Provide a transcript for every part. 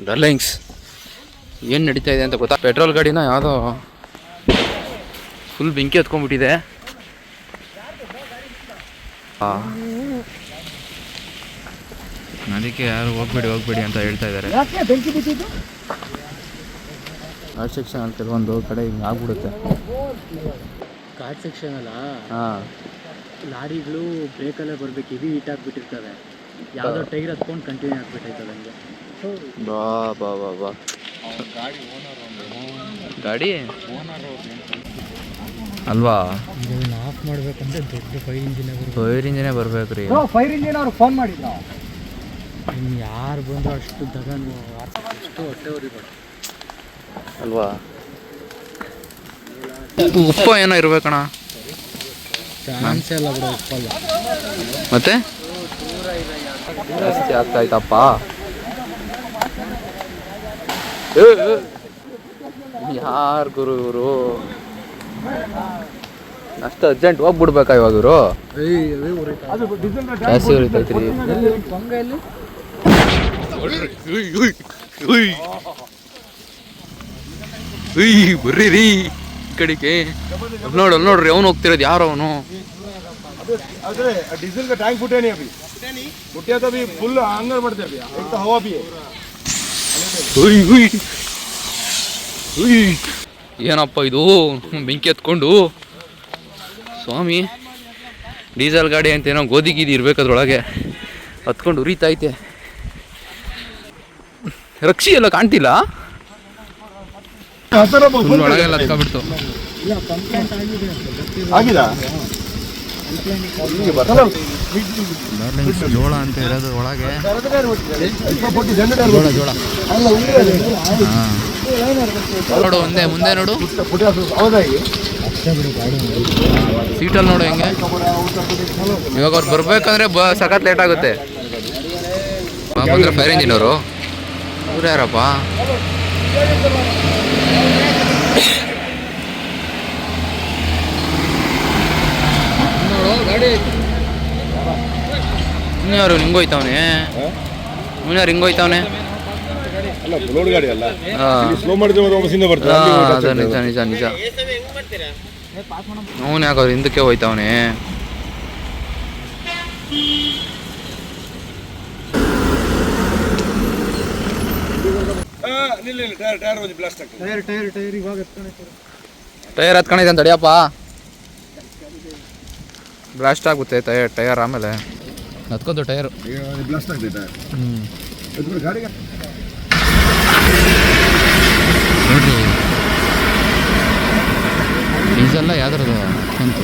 ಡರ್ಲಿಂಗ್ಸ್ ಏನು ನಡೀತಾ ಇದೆ ಅಂತ ಗೊತ್ತಾ? ಪೆಟ್ರೋಲ್ ಗಾಡಿನ ಯಾವುದೋ ಫುಲ್ ಬೆಂಕಿ ಹತ್ಕೊಂಡ್ಬಿಟ್ಟಿದೆ. ಅದಕ್ಕೆ ಯಾರು ಹೋಗ್ಬೇಡಿ ಅಂತ ಹೇಳ್ತಾ ಇದ್ದಾರೆ. ಘಾಟ್ ಸೆಕ್ಷನ್ ಅಲ್ಲಿ ಕೆಲವೊಂದು ಕಡೆ ಹಿಂಗೆ ಆಗ್ಬಿಡುತ್ತೆ. ಘಾಟ್ ಸೆಕ್ಷನ್ ಅಲ್ಲ, ಹಾಂ, ಲಾರಿಗಳು ಬ್ರೇಕಲ್ಲೇ ಬರಬೇಕು, ಇದು ಹೀಟ್ ಆಗಿಬಿಟ್ಟಿರ್ತವೆ. ಯಾವುದೋ ಟೈರ್ ಹತ್ಕೊಂಡು ಕಂಟಿನ್ಯೂ ಆಗ್ಬಿಟ್ಟೈತದೆ ಹಂಗೆ. ಬಾ ಗಾಡಿ ಅಲ್ವಾ? ಇದನ್ನು ಆಫ್ ಮಾಡಬೇಕಂದ್ರೆ ದೊಡ್ಡ ಫೈರ್ ಇಂಜಿನೇ ಬರ್ಬೇಕು ರೀ. ಫೈರ್ ಇಂಜಿನ್ ಅವ್ರು ಫೋನ್ ಮಾಡಿದ್ರು. ಇನ್ನು ಯಾರು ಬಂದರೂ ಅಷ್ಟು ದಗನು ಅಷ್ಟು ಹೊಟ್ಟೆ ಉರಿಬೇಡ ಅಲ್ವಾ? ಉಪ್ಪ ಏನೋ ಇರ್ಬೇಕಣ್ಣ. ಚಾನ್ಸೇ ಇಲ್ಲ ಬಿಡು, ಉಪ್ಪಲ್ಲ. ಮತ್ತೆ ಜಾಸ್ತಿ ಆಗ್ತಾಯ್ತಪ್ಪ. ಯಾರು ಗುರು ಇವರು? ಅಷ್ಟು ಅರ್ಜೆಂಟ್ ಹೋಗ್ಬಿಡ್ಬೇಕಾ ಇವಾಗ ಇವರು? ಜಾಸ್ತಿ ಉರಿತೈತ್ರಿ. ಬರ್ರಿ ರೀ ಈ ಕಡೆಗೆ. ನೋಡ್ರಿ ಅವನು ಹೋಗ್ತಿರೋದು. ಯಾರು ಅವನು? डीजल का टैंक फुटे नहीं, अभी फुटिया तो अभी फुल अंदर बढ़ते अभी, एक तो हवा भी है. ಏನಪ್ಪ ಇದು ಬೆಂಕಿ ಹತ್ಕೊಂಡು? ಸ್ವಾಮಿ, ಡೀಸೆಲ್ ಗಾಡಿ ಅಂತ ಏನೋ ಗೋಧಿ ಗೀದಿ ಇರ್ಬೇಕು ಅದ್ರೊಳಗೆ, ಹತ್ಕೊಂಡು ಉರಿತೈತೆ. ರಕ್ಷಿ ಎಲ್ಲ ಕಾಣ್ತಿಲ್ಲ, ಒಳಗೆಲ್ಲ ಹತ್ಕೊಂಡ್ಬಿಡ್ತು. ಜೋಳ ಅಂತ ಇರೋದು ಒಳಗೆ. ಜೋಳ ನೋಡು, ಮುಂದೆ ನೋಡು, ಸೀಟಲ್ಲಿ ನೋಡು ಹೆಂಗೆ. ಇವಾಗ ಅವ್ರು ಬರ್ಬೇಕಂದ್ರೆ ಸಖತ್ ಲೇಟ್ ಆಗುತ್ತೆ. ಬಂದ್ರೆ ಫೈರ್ ಇಂಜಿನ್ ಅವರು. ಇವ್ರು ಯಾರಪ್ಪ? ಗಾಡಿ ಇನ್ಯಾರು ಹಿಂಗೋಯ್ತವನೆ? ಇನ್ಯಾರು ಹಿಂಗೋಯ್ತವನೆ? ನಿಜ. ಅವನು ಯಾಕೆ ಅವ್ರು ಹಿಂದಕ್ಕೆ ಹೋಯ್ತವನೆ? ಟೈರ್ ಹತ್ಕೊಂಡಿದ್ದೆ ತಡಿಯಪ್ಪ, ಬ್ಲಾಸ್ಟ್ ಆಗುತ್ತೆ ಟೈರ್. ಆಮೇಲೆ ಹತ್ಕೋದು ಟೈರು ಬ್ಲಾಸ್ಟ್ ಆಗ್ತೈತೆ. ನೋಡ್ರಿ, ಡೀಸೆಲ್ಲ ಯಾವ್ದ್ರದ್ದು ಸ್ವಂತ?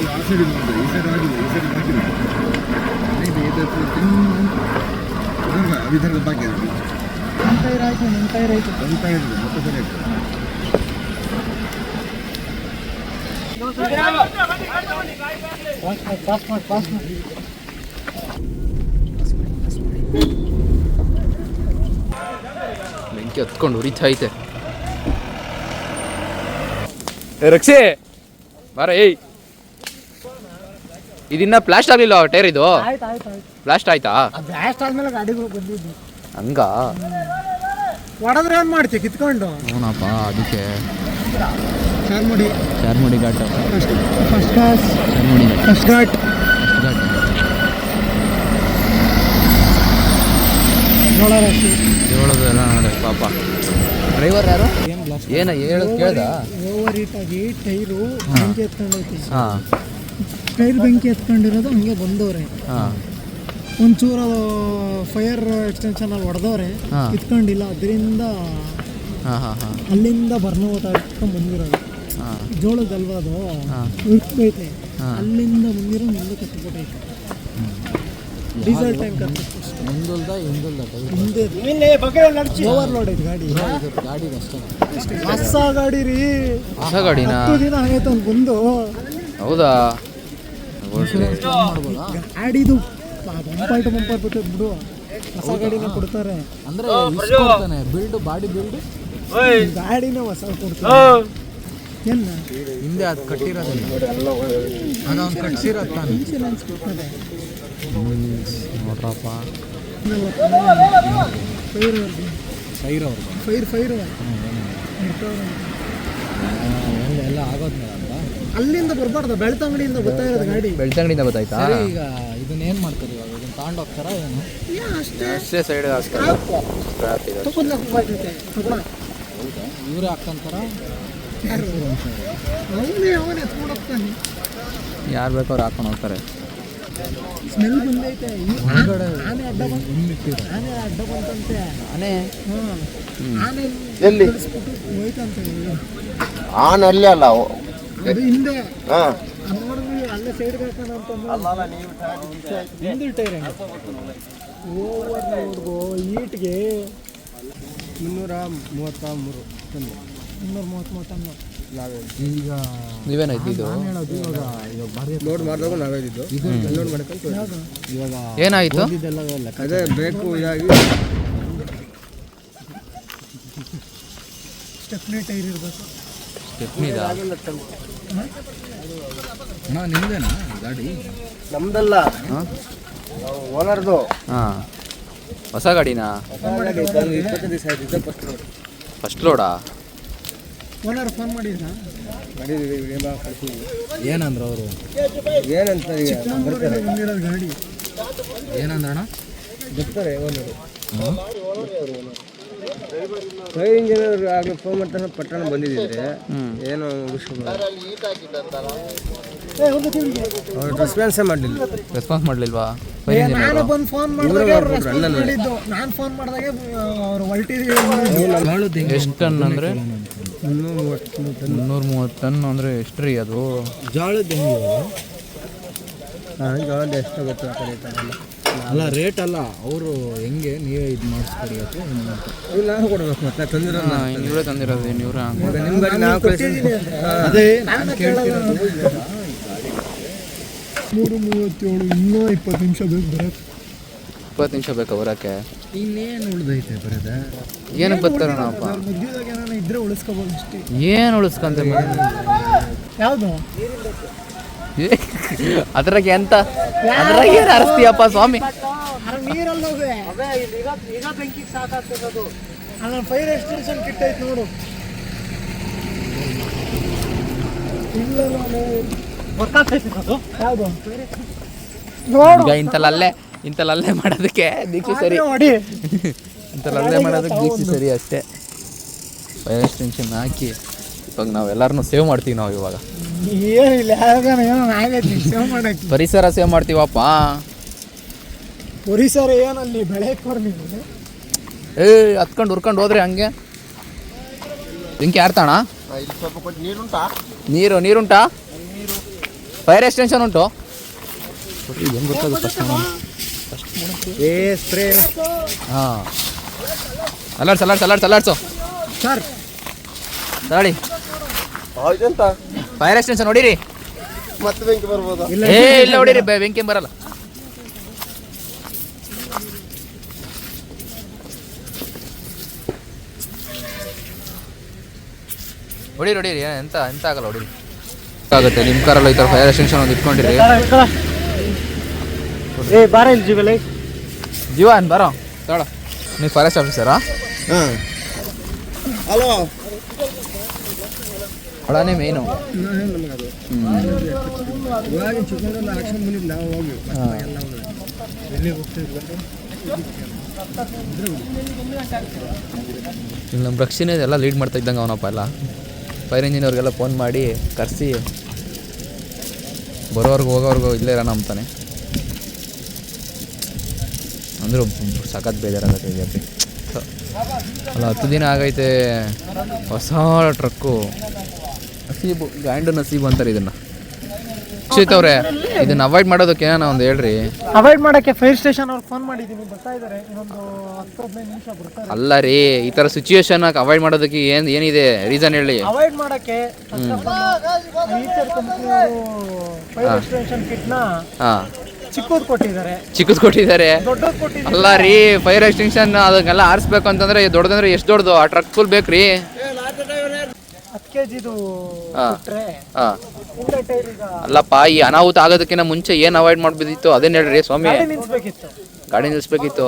ಬೆಂಕಿ ಹತ್ಕೊಂಡು ಉರಿತೈತೆ. ರಕ್ಷೆ ಬಾರ. ಇದಿನ್ನ ಪ್ಲಾಸ್ಟ್ ಆಗ್ಲಿಲ್ಲ ಟೈರ್? ಇದು ಪ್ಲಾಸ್ಟ್ ಆಯ್ತಾ? ಬ್ಲಾಸ್ಟ್ ಆದ್ಮೇಲೆ ಗಾಡಿಗಳು ಬಂದಿದ್ದು ಹಂಗ ಹೊಡೆದ್ರೆ ಏನ್ ಮಾಡ್ತೀವಿ ಕಿತ್ಕೊಂಡು? ಹೂನಪ್ಪ, ಅದಕ್ಕೆ ಚಾರ್ಮುಡಿ ಘಾಟ್ ಹೇಳೋದೆಲ್ಲ ನೋಡಿ ಪಾಪ. ಡ್ರೈವರ್ ಯಾರು? ಏನ ಹೇಳೋದು ಕೇಳ್ದ? ಓವರ್ ಹೀಟ್ ಆಗಿ ಟೈರು ಬೆಂಕಿ ಎತ್ಕೊಂಡೈತಿ. ಟೈರ್ ಬೆಂಕಿ ಎತ್ಕೊಂಡಿರೋದು ಹಂಗೆ ಬಂದವ್ರೆ. ಒಂಚೂರು ಫೈರ್ ಎಕ್ಸ್ಟೆನ್ಷನ್ ಅಲ್ಲಿ ಹೊಡೆದವ್ರೆ, ಕಿತ್ಕೊಂಡಿಲ್ಲ. ಅದರಿಂದ ಅಲ್ಲಿಂದ ಬರ್ನೋಟ ಇಟ್ಕೊಂಡು ಬಂದಿರೋದು. ಜೋಳದಲ್ವಾ ಅದು ಉರ್ಕೈತೆ, ಅಲ್ಲಿಂದ ಮುಂದಿರೋ ಮುಂದೆ ಕತ್ಬಿಟ್ಟೈತೆ. ಡೀಸೆಲ್ ಟ್ಯಾಂಕ್ ಓವರ್ಲೋಡ್ ಐತೆ ಗಾಡಿ. ಹೊಸ ಗಾಡಿ ರೀ, ಹೊಸ ಗಾಡಿನ 10 ದಿನ ಆಗೈತೆ ಅವ್ನು ಬಂದು. ಹೌದಾ? ಗಾಡಿದು ಬಂಪರ್ ಬಿಟ್ಟು ಬಿಡು, ಹೊಸ ಗಾಡಿನ ಕೊಡ್ತಾರೆ. ಅಂದ್ರೆ ಬಿಲ್ಡ್ ಬಾಡಿ ಬಿಲ್ಡ್ ಗಾಡಿನ ಹೊಸ ಕೊಡ್ತಾರೆ. ಎಲ್ಲ ಹಿಂದೆ ಅದು ಕಟ್ಟಿರೋದಿಲ್ಲ, ಅದೊಂದು ಕಟ್ಸಿರೋದು ತಾನು. ಇನ್ಶೂರೆನ್ಸ್ ಕೊಡ್ತಾರೆ ನೋಡ್ರಪ್ಪ. ಫೈರ್ ಅವ್ರದ್ದು ಫೈರ್ ಎಲ್ಲ ಆಗೋದ್ಮೇಲೆ ಅಲ್ವಾ ಅಲ್ಲಿಂದ ಬರಬಾರ್ದು, ಬೆಳ್ತಂಗಡಿಯಿಂದ ಬರ್ತಾ ಇರೋದು ಗಾಡಿ. ಬೆಳ್ತಂಗಡಿಯಿಂದ ಗೊತ್ತಾಯ್ತಾ? ಈಗ ಇದನ್ನೇನು ಮಾಡ್ತಾರೆ ಇವಾಗ? ಇದನ್ನ ತಗೊಂಡು ಹೋಗ್ತಾರಾ ಏನು? ಅಷ್ಟೇ ಸೈಡ್ ಇವರೇ ಹಾಕ್ಕಂತಾರ? ಅವನೇ ಎತ್ಕೊಂಡು ಹೋಗ್ತಾನೆ. ಯಾರು ಬೇಕೋ ಅವ್ರು ಹಾಕೊಂಡು ಹೋಗ್ತಾರೆ. ಸ್ಮೆಲ್ ಬಂದೈತೆ. ಆನೆ ಅಡ್ಡ ಬಂತಂತೆ. ಆನೆ ಆನೆ ಎಲ್ಲಿ ಹೋಯ್ತಂತೆ. ಆನ್ ಅಲ್ಲೇ ಅಲ್ಲ ಅದು ಹಿಂದೆ ಹಾಂ ನೋಡಿದ್ವಿ, ಅಲ್ಲೇ ಸೈಡ್ ಬೇಕಂತಂದ್ರೆ ಹಿಂದಿಲ್ ಟೈರ್ ಹೆಂಗೆ ಓವರ್ ನೋಡ್ಗೋ ಈಟ್ಗೆ 233 ಟನ್. 233 ಟನ್ನು. ಈಗ ನೀವೇನು ಇದ್ದಿದ್ದು? ನಾನು ಹೇಳೋದು ಇವಾಗ ಭಾರಿ ಲೋಡ್ ಮಾಡಿದಾಗ ನಾವೇ ಇದ್ದಿದ್ದು ಇದು ಲೋಡ್ ಮಾಡ್ಕೊಂಡು ಯಾವುದು? ಇವಾಗ ಏನಾಯಿತು? ಇದೆಲ್ಲ ಲೆಕ್ಕ ಅದೇ ಬೇಕು ಇದಾಗಿ ಸ್ಟೆಪ್ನಿ ಟೈರ್ ಇರಬೇಕು. ಸ್ಟೆಪ್ನಿದ? ನಿಮ್ದೇನಾ ಗಾಡಿ? ನಮ್ದಲ್ಲ ಓನರ್ದು. ಹಾಂ, ಹೊಸ ಗಾಡಿನಾ? 20 ದಿವಸ ಆಯ್ತು ಫಸ್ಟ್ ಲೋಡಾ? ಓನರ್ ಫೋನ್ ಮಾಡಿದ್ರಾ? ಏನಂದ್ರು ಅವರು? ಏನಂತ ಚಿಕ್ಕಮಂಗ್ಳೂರಿಂದ ಬಂದಿರೋದು ಗಾಡಿ. ಏನಂದ್ರಣ? ಬರ್ತಾರೆ ಓನರು. ಫೈರ್ ಇಂಜಿನಿಯರ್ ಆಗಲಿ ಫೋನ್ ಮಾಡ್ತಾನೆ ಪಟ್ಟಣ ಬಂದಿದ್ದಿದ್ರೆ ಏನು ಅವ್ರು ರೆಸ್ಪಾನ್ಸೇ ಮಾಡಲಿಲ್ಲ. ರೆಸ್ಪಾನ್ಸ್ ಮಾಡಲಿಲ್ವಾ? ನಾನು ಬಂದು ಫೋನ್ ಮಾಡಿದಾಗ ಮಾಡಿದ್ದು. ನಾನು ಫೋನ್ ಮಾಡಿದಾಗ ಅವ್ರು ಹೊಲ್ಟಿದ್ದೀವಿ. ಎಷ್ಟು ಟನ್ ಅಂದರೆ? 330 ಟನ್ ಅಂದರೆ ಎಷ್ಟು ರೀ ಅದು? ಜೋಳದ ಹೆಂಗೆ? ಜವಾಬ್ದಾರಿ ಎಷ್ಟು ಗೊತ್ತು ಆ ಕಡೆ ಈ ಕಡೆ ಎಲ್ಲ. ಅಲ್ಲ ರೇಟ್ ಅಲ್ಲ, ಅವರು ಹೆಂಗೆ ನೀವೇ ಇದು ಮಾಡಿಸ್ಕೊಡಿ ಅಥವಾ ಹೆಂಗೆ ಮಾಡ್ತಾರೆ? ಇಲ್ಲಿ ನಾವು ಕೊಡ್ಬೇಕು ಮತ್ತೆ ತಂದಿರೋ ಇವರೇ ತಂದಿರೋದು, ಇವರೇ ನಿಮ್ಮ ಗಾಡಿ ನಾವು ಕಳಿಸಿದ್ವಿ. ಅದೇ ನಾನು ಕೇಳ್ತಿರೋದು. 3:37 ಇನ್ನೂ 20 ನಿಮಿಷ ಬೇಕು ಬರೋಕ್ಕೆ. 20 ನಿಮಿಷ ಬೇಕಾ ಬರೋಕ್ಕೆ? ಇನ್ನೇನು ಉಳ್ದೈತೆ ಬರೋದ? ಏನಕ್ಕೆ ಬರ್ತಾರ ನಾವಪ್ಪ? ಮಧ್ಯದಾಗ ಏನಾನ ಇದ್ರೆ ಉಳಿಸ್ಕೋಬೋದು ಅಷ್ಟೇ. ಏನು ಉಳಿಸ್ಕೊಂತ ಯಾವುದು? ಅದ್ರಾಗ ಎಂತ? ಅದ್ರಾಗ ಏನು ಅರಸ್ತೀಯಪ್ಪ ಸ್ವಾಮಿ? ನೀರಲ್ಲಿ ಹೋಗಿ ಈಗ ಬೆಂಕಿಗೆ ಸಾಕಾಗ್ತದದು. ಅಲ್ಲ ಫೈರ್ ಎಕ್ಸ್ಟೆನ್ಷನ್ ಕಿಟ್ ಐತೆ ನೋಡು. ಇಲ್ಲ ನಾನು ಗೊತ್ತಾಗ್ತೈತಿ ಅದು ಯಾವುದು ನೋಡು. ಈಗ ಇಂತಲ್ಲೇ ಮಾಡೋದಕ್ಕೆ ದೀಕ್ಷೆ ಸರಿ. ಹೊಡಿ ಇಂತಲ್ಲೇ ಮಾಡೋದಕ್ಕೆ ದೀಕ್ಷೆ ಸರಿ ಅಷ್ಟೇ. ಫೈರ್ ಎಕ್ಸ್ಟೆನ್ಷನ್ ಹಾಕಿ ಇವಾಗ ನಾವೆಲ್ಲರನ್ನೂ ಸೇವ್ ಮಾಡ್ತೀವಿ. ನಾವು ಇವಾಗ ಏನಿಲ್ಲ ಯಾವಾಗ ಏನೋ ಆಗೈತಿ ಸೇವ್ ಮಾಡಕ್ಕೆ. ಪರಿಸರ ಸೇವ್ ಮಾಡ್ತೀವಪ್ಪ. ಪರಿಸರ ಏನಲ್ಲಿ ಬೆಳೆಯೋಕ್ಕೋರ್ ನೀವು ಹತ್ಕೊಂಡು ಹುರ್ಕೊಂಡು ಹೋದ್ರೆ ಹಂಗೆ ಬೆಂಕಿ ಆಡ್ತಾಣ. ಇಲ್ಲಿ ಸ್ವಲ್ಪ ಕೊಟ್ಟು ನೀರುಂಟಾ? ನೀರುಂಟಾ? ಫೈರ್ ಎಕ್ಸ್ಟೆನ್ಷನ್ ಉಂಟು. ಏನು ಗೊತ್ತಾಗುತ್ತೆ ಫಸ್ಟ್ ಸ್ಪ್ರೇ. ಹಾಂ, ಅಲಾಡ್ಸು ಸರ್. ತಗೊಳ್ಳಿ ಆಯ್ತಂತ ಫೈರ್ ಎಕ್ಸ್ಟೆನ್ಷನ್ ಹೊಡೀರಿ. ಮತ್ತೆ ಬೆಂಕಿ ಬರ್ಬೋದಾ? ಇಲ್ಲ ಹೊಡೀರಿ, ಬೆಂಕಿ ಬರಲ್ಲ. ಹೊಡೀರಿ ಎಂತ ಆಗಲ್ಲ, ಹೊಡೀರಿ. ಆಗುತ್ತೆ ನಿಮ್ಮ ಕಾರಲ್ಲ ಈ ಥರ ಫೈರ್ ಎಕ್ಸ್ಟೆನ್ಷನ್ ಒಂದು ಇಟ್ಕೊಂಡಿರಿ. ಬಾರ ಇಲ್ಲಿ ಜೀವಲೆ ಜೀವನ್ ಬರೋ ತಗೊಳ. ನೀವು ಫಾರೆಸ್ಟ್ ಆಫೀಸರಾ? ಹಾಂ. ಹಲೋ ಹೊಳನೇ ಮೇನು. ಇವಾಗಿನ ಚಿಕ್ಕಮಗಳೂರಲ್ಲಿ ಆಕ್ಷನ್ ಬಂದಿದ್ದು ನಾವು ಹೋಗಿ ಎಲ್ಲ ಎಲ್ಲಿ ಹೋಗ್ತಿದ್ವಿ. ಇಲ್ಲಿ ನಮ್ಮ ರಕ್ಷಣೆ ಎಲ್ಲ ಲೀಡ್ ಮಾಡ್ತಾ ಇದ್ದಂಗೆ ಅವನಪ್ಪ. ಎಲ್ಲ ಫೈರ್ ಇಂಜಿನಿಯರ್ಗೆಲ್ಲ ಫೋನ್ ಮಾಡಿ ಕರೆಸಿ ಬರೋರ್ಗು ಹೋಗೋರ್ಗು ಇಲ್ಲೇ ಇರೋಣ ಅಂತಾನೆ. ಅಂದರೂ ಸಖತ್ ಬೇಜಾರಾಗತ್ತೆ ಇದಕ್ಕೆ. ಅಲ್ಲ 10 ದಿನ ಆಗೈತೆ ಹೊಸ ಟ್ರಕ್ಕು. ನಸೀಬು, ಗ್ಯಾಂಡು ನಸೀಬು ಅಂತಾರೆ ಇದನ್ನು. ಅವ್ರೆ ಇದನ್ನ ಅವಾಯ್ಡ್ ಮಾಡೋದಕ್ಕೆ ಏನೋ ಒಂದು ಹೇಳ್ರಿ. ಅವಾಯ್ಡ್ ಮಾಡೋಕ್ಕೆ ಫೈರ್ ಸ್ಟೇಷನ್ ಅವ್ರಿಗೆ ಫೋನ್ ಮಾಡಿದ್ದೀನಿ, ಬರ್ತಾ ಇದ್ದಾರೆ. ಇನ್ನೊಂದು 10-15 ನಿಮಿಷ ಬರ್ತಾರೆ. ಅಲ್ಲ ರೀ, ಈ ಥರ ಸಿಚುವೇಶನ್ ಅವಾಯ್ಡ್ ಮಾಡೋದಕ್ಕೆ ಏನಿದೆ ರೀಸನ್ ಹೇಳಿ? ಅವಾಯ್ಡ್ ಮಾಡೋಕ್ಕೆ ಈಚರ್ ಕಂಪ್ನಿಯವರು ಫೈರ್ ಎಕ್ಸ್ಟೆನ್ಷನ್ ಕಿಟ್ನ ಚಿಕ್ಕದು ಕೊಟ್ಟಿದ್ದಾರೆ, ದೊಡ್ಡದು ಕೊಟ್ಟಿದ್ದಾರೆ. ಅಲ್ಲ ರೀ, ಫೈರ್ ಎಕ್ಸ್ಟೆನ್ಷನ್ ಅದಕ್ಕೆಲ್ಲ ಆರಿಸ್ಬೇಕು ಅಂತಂದ್ರೆ ದೊಡ್ಡದಂದ್ರೆ ಎಷ್ಟು ದೊಡ್ಡದು? ಆ ಟ್ರಕ್ ಫುಲ್ ಬೇಕ್ರಿ. 10 kgದು ಬಿಟ್ರೆ ಹಿಂದೆ ಟೈರ್ ಈಗ ಅಲ್ಲಪ್ಪ, ಈ ಅನಾಹುತ ಆಗೋದಕ್ಕಿಂತ ಮುಂಚೆ ಏನು ಅವಾಯ್ಡ್ ಮಾಡ್ಬೋದಿತ್ತು ಅದನ್ನ ಹೇಳ್ರಿ ಸ್ವಾಮಿ. ಗಾಡಿ ನಿಲ್ಲಿಸ್ಬೇಕಿತ್ತು. ಗಾಡಿ ನಿಲ್ಲಿಸ್ಬೇಕಿತ್ತು.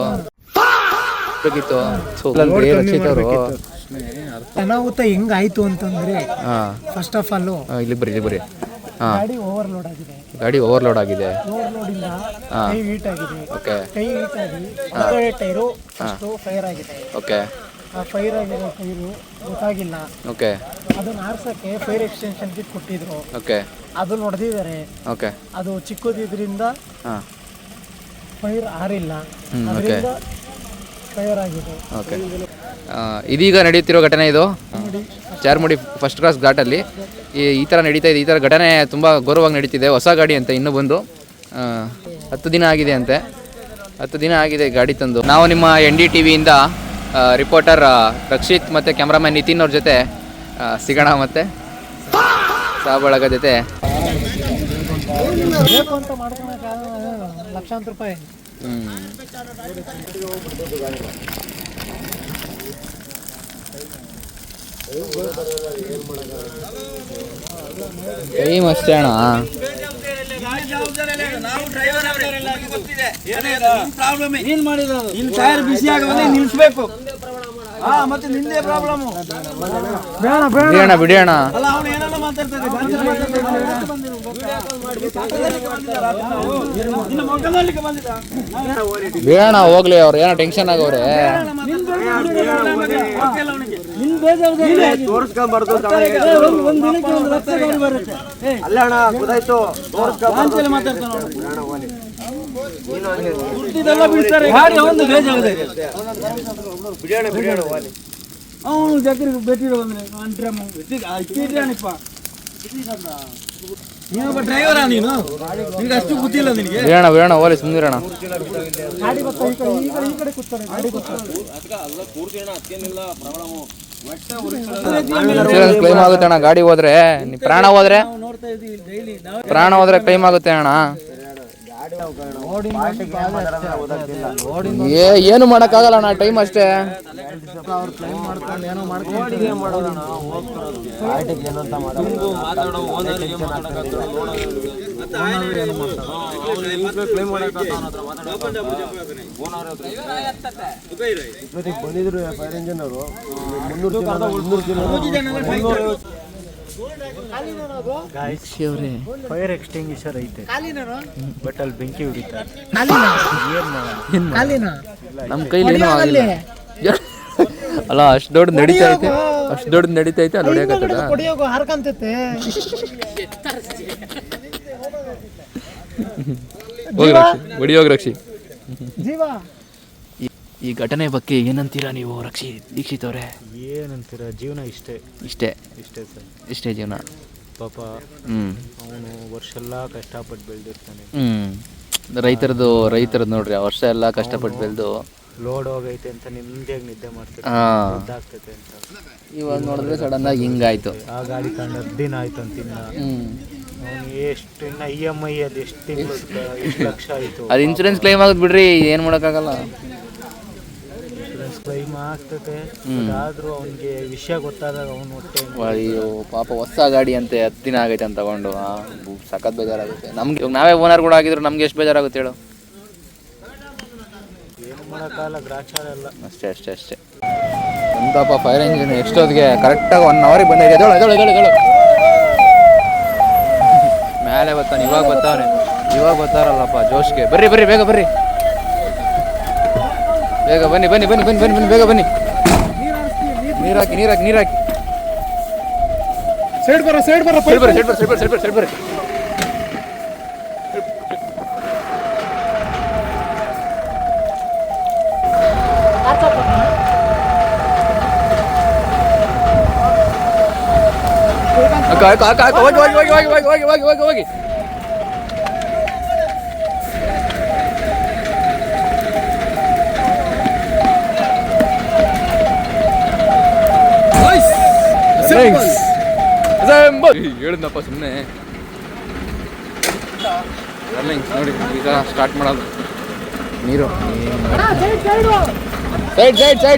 ಮಾಡಿಸ್ಬೇಕಿತ್ತು ರಕ್ಷಿತ್ ಅವರು. ಅನಾಹುತ ಹೆಂಗಾಯ್ತು ಅಂತಂದ್ರೆ ಹಾಂ ಫಸ್ಟ್ ಆಫ್ ಆಲ್ ಇಲ್ಲಿ ಬರ್ರಿ ಹಾಂ ಗಾಡಿ ಓವರ್ಲೋಡ್ ಆಗಿದೆ. ಗಾಡಿ ಓವರ್ಲೋಡ್ ಆಗಿದೆ. ಓವರ್ಲೋಡಿಂದ ಕೈ ಹೀಟ್ ಆಗಿದೆ. ಓಕೆ ಕೈ ಹೀಟ್ ಆಗಿ ಮುಂದೆ ಟೈರು ಫಸ್ಟು ಫೈರ್ ಆಗಿದೆ. ಓಕೆ ಆ ಫೈರ್ ಆಗಿರೋ ಟೈರು ಗೊತ್ತಾಗಿಲ್ಲ. ಓಕೆ ಅದನ್ನ ಆರ್ಸಕ್ಕೆ ಫೈರ್ ಎಕ್ಸ್ಟೆನ್ಷನ್ ಕಿಟ್ ಕೊಟ್ಟಿದ್ರು. ಓಕೆ ಅದನ್ನ ಹೊಡೆದಿದ್ದಾರೆ. ಓಕೆ ಅದು ಚಿಕ್ಕದಿದ್ರಿಂದ ಹಾಂ ಫೈರ್ ಆರಿಲ್ಲ, ಓಕೆ ಅದರಿಂದ ಫೈರ್ ಆಗಿದೆ. ಓಕೆ ಇದೀಗ ನಡೆಯುತ್ತಿರೋ ಘಟನೆ ಇದು ಚಾರ್ಮುಡಿ ಫಸ್ಟ್ ಕ್ರಾಸ್ ಘಾಟಲ್ಲಿ ಈ ಥರ ನಡೀತಾ ಇದೆ. ಈ ಥರ ಘಟನೆ ತುಂಬ ಗೌರವವಾಗಿ ನಡೀತಿದೆ. ಹೊಸ ಗಾಡಿ ಅಂತ ಇನ್ನೂ ಬಂದು 10 ದಿನ ಆಗಿದೆ ಅಂತೆ. 10 ದಿನ ಆಗಿದೆ ಗಾಡಿ ತಂದು. ನಾವು ನಿಮ್ಮ NDTV ಇಂದ ರಿಪೋರ್ಟರ್ ರಕ್ಷಿತ್ ಮತ್ತು ಕ್ಯಾಮ್ರಾಮನ್ ನಿತಿನ್ ಅವ್ರ ಜೊತೆ ಸಿಗೋಣ ಮತ್ತು ಸಾಬಳಗ ಜೊತೆ. ಬೇಕು ಅಂತ ಮಾಡ್ಕೊಳಕ್ಕಾಗಲ್ಲ, ಲಕ್ಷಾಂತರ ರೂಪಾಯಿ. ಟೈಮ್ ಅಷ್ಟೇ ಅಣ್ಣ. ನಿಲ್ಸ್ಬೇಕು ಮತ್ತೆ ನಿಂದೇ ಪ್ರಾಬ್ಲಮ್. ಬಿಡಿ ಅಣ್ಣ. ಬೇಡ ಹೋಗ್ಲಿ, ಅವ್ರು ಏನೋ ಟೆನ್ಷನ್ ಆಗವ್ರೆ. ತೋರಿಸ್ಕೊಂಬಾರ್ದು ಅಲ್ಲ ಅಣ್ಣ, ಗೊತ್ತಾಯ್ತು. ಡ್ರೈವರಾ ನೀನು? ನಿನ್ಗೆ ಅಷ್ಟು ಗೊತ್ತಿಲ್ಲ ನಿನಗೆ? ಬೇಡ ಓಲಿ ಸುಮ್ಮನಿರೋಣ. ಗಾಡಿ ಗೊತ್ತಾ ಈ ಕಡೆ ಕೂತ್ತಾರೆ. ಗಾಡಿ ಗೊತ್ತಾ ಇನ್ಶೂರೆನ್ಸ್ ಕ್ಲೈಮ್ ಆಗುತ್ತೆ ಅಣ್ಣ. ಗಾಡಿ ಹೋದ್ರೆ ಪ್ರಾಣ ಹೋದ್ರೆ ಕ್ಲೈಮ್ ಆಗುತ್ತೆ ಅಣ್ಣ. ಏನು ಮಾಡಕ್ಕಾಗಲ್ಲ ಅಣ್ಣ, ಟೈಮ್ ಅಷ್ಟೇ. ಬಂದಿದ್ರು ಫೈರ್ ಇಂಜಿನ್ ಅವರು 300 ಫೈರ್ ಎಕ್ಸ್ಟಿಂಗ್ವಿಷರ್ ಐತೆ, ಬಟ್ ಅಲ್ಲಿ ಬೆಂಕಿ ಹೊಡಿತಾರೆ. ನಮ್ಮ ಕೈಲಿ ಏನೂ ಆಗಿಲ್ಲ. ಅಲ್ಲ ಅಷ್ಟು ದೊಡ್ಡ ನಡೀತಾ ಐತೆ ಅಲ್ಲಿ ಹೊಡಿಯಕತ್ತದ. ಹೊಡಿಯೋಗು ಹಾರ್ಕಂತೈತೆ. ಹೊಡಿಯೋಗಿ ರಕ್ಷಿ. ಜೀವ ಈ ಘಟನೆ ಬಗ್ಗೆ ಏನಂತೀರಾ ನೀವು ದೀಕ್ಷಿತ್ ಅವರೇ? ಏನಂತೀರ, ಜೀವನ ಇಷ್ಟೇ ಸರ್, ಇಷ್ಟೇ ಜೀವನ ಪಾಪ. ಅವನು ವರ್ಷ ಎಲ್ಲ ಕಷ್ಟಪಟ್ಟು ಬೆಳೆದಿರ್ತಾನೆ. ರೈತರದ್ದು ನೋಡ್ರಿ, ಆ ವರ್ಷ ಎಲ್ಲ ಕಷ್ಟಪಟ್ಟು ಬೆಳೆದು ಲೋಡ್ ಹೋಗೈತೆ ಅಂತ ನಿಮ್ದೇಗ್ ನಿದ್ದೆ ಮಾಡ್ತಾರೆ, ಆಗ್ತೈತೆ ಅಂತ. ಇವಾಗ ನೋಡಿದ್ರೆ ಸಡನ್ ಆಗಿ ಹಿಂಗಾಯ್ತು. ಆ ಗಾಡಿ ಕಂಡು 10 ದಿನ ಆಯ್ತು ಅಂತಿನ್ನ. ಅವನು ಎಷ್ಟು ಇನ್ನ EMI ಅದು ಎಷ್ಟು ತಿಂಗಳು, ಎಷ್ಟು ಲಕ್ಷ ಆಯಿತು. ಅದು ಇನ್ಸೂರೆನ್ಸ್ ಕ್ಲೈಮ್ ಆಗುತ್ತೆ ಬಿಡ್ರಿ, ಏನು ಮಾಡೋಕ್ಕಾಗಲ್ಲ. ಇನ್ಸೂರೆನ್ಸ್ ಕ್ಲೈಮ್ ಆಗ್ತದೆ, ಆದರೂ ಅವನಿಗೆ ವಿಷಯ ಗೊತ್ತಾದಾಗ ಅವನು ಹೊಟ್ಟೆ. ಅಯ್ಯೋ ಪಾಪ, ಹೊಸ ಗಾಡಿ ಅಂತೆ 10 ದಿನ ಆಗೈತೆ ಅಂತ ತಗೊಂಡು ಸಖತ್ ಬೇಜಾರಾಗುತ್ತೆ ನಮ್ಗೆ. ಇವಾಗ ನಾವೇ ಓನರ್ ಕೂಡ ಆಗಿದ್ರು ನಮ್ಗೆ ಎಷ್ಟು ಬೇಜಾರಾಗುತ್ತೆ ಹೇಳು. ಏನು ಮಾಡೋಕ್ಕಾಗಲ್ಲ, ಗ್ರಾಚಾರ ಎಲ್ಲ ಅಷ್ಟೇ. ಎಂತಪ್ಪ ಫೈರ್ ಇಂಜಿನ್ ಎಷ್ಟೊತ್ತಿಗೆ ಕರೆಕ್ಟಾಗಿ 1 ಅವರಿಗೆ ಬಂದಿದೆ. ಎದಳು ಮೇಲೆ ಬರ್ತಾನೆ. ಇವಾಗ ಬರ್ತಾರಲ್ಲಪ್ಪ ಜೋಶ್ಗೆ. ಬರ್ರಿ ಬೇಗ ಬರ್ರಿ, ಬೇಗ ಬನ್ನಿ ಬೇಗ ಬನ್ನಿ. ನೀರು ಹಾಕಿ. ಸೈಡ್ ಬರ ಸೈಡ್ ಬರ್ರಿ. ಹೋಗಿ. ಹೇಳಿದ್ನಪ್ಪ ಸುಮ್ಮನೆ. ನೋಡಿ ಈ ಥರ ಸ್ಟಾರ್ಟ್ ಮಾಡೋದು. ನೀರು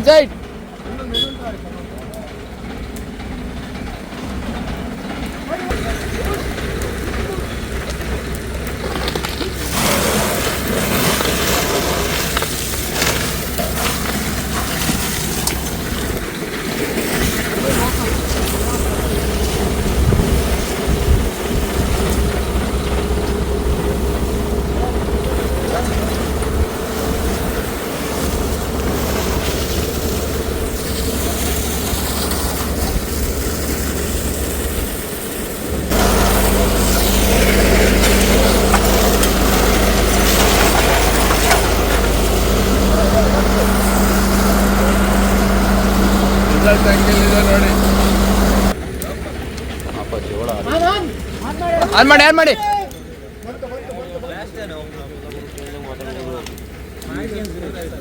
ಸೈಡ್. ನೋಡಿ ಪಾಪ ಜೋಳ ಆನ್ ಮಾಡಿ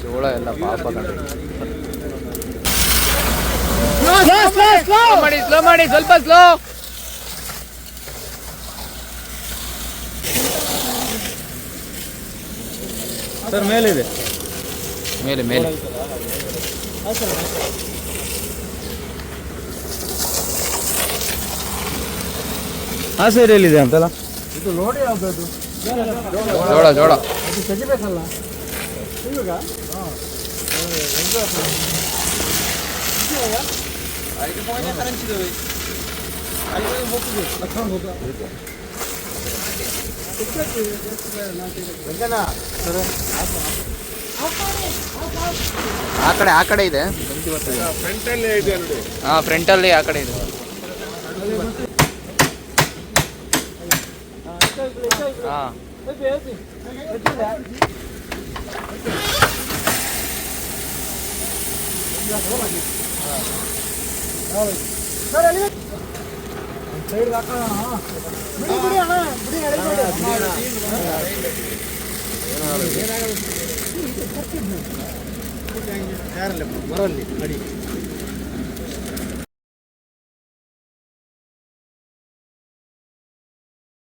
ಜೋಳ ಎಲ್ಲ ಪಾಪ ಸ್ಲೋ ಮಾಡಿ ಸ್ವಲ್ಪ ಸ್ಲೋ. ಸರ್ ಮೇಲಿದೆ ಮೇಲೆ ಆ ಸೈಡ್ ಎಲ್ಲಿದೆ ಅಂತಲ್ಲ ಜೋಳ ತೆಗಿಬೇಕಲ್ಲ ಇವಾಗ ಆ ಕಡೆ ಇದೆ ಫ್ರಂಟಲ್ಲೇ ಇದೆ ನೋಡಿ. ಫ್ರಂಟಲ್ಲಿ ಆ ಕಡೆ ಇದೆ. ಮರಲ್ಲಿ ಅಡಿ